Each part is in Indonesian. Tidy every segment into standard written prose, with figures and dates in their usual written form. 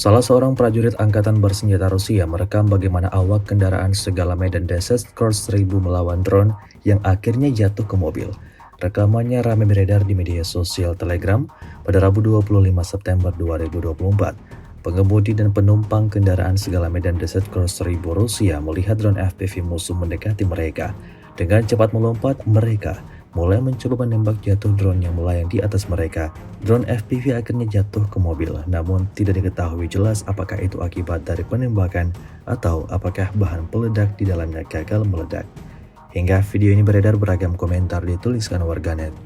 Salah seorang prajurit angkatan bersenjata Rusia merekam bagaimana awak kendaraan segala medan Desert Cross 1000 melawan drone yang akhirnya jatuh ke mobil. Rekamannya ramai beredar di media sosial Telegram pada Rabu 25 September 2024. Pengemudi dan penumpang kendaraan segala medan Desert Cross 1000 Rusia melihat drone FPV musuh mendekati mereka. Dengan cepat melompat, mereka mulai mencoba menembak jatuh drone yang melayang di atas mereka. Drone FPV akhirnya jatuh ke mobil, namun tidak diketahui jelas apakah itu akibat dari penembakan atau apakah bahan peledak di dalamnya gagal meledak. Hingga video ini beredar, beragam komentar dituliskan warganet.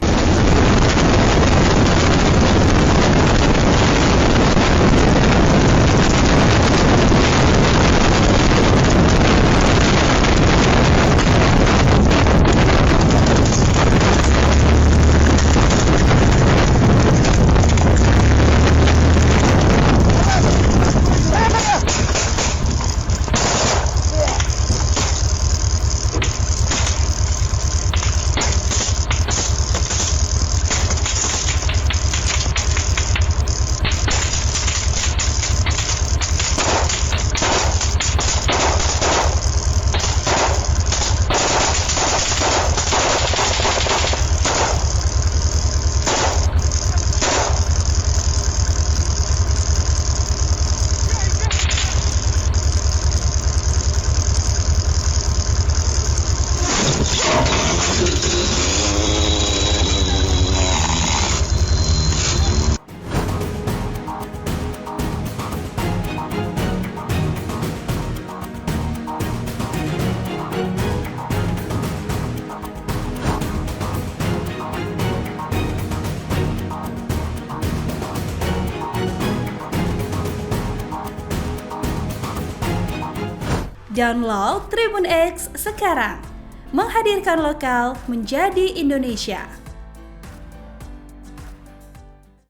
Download Tribun X sekarang, menghadirkan lokal menjadi Indonesia.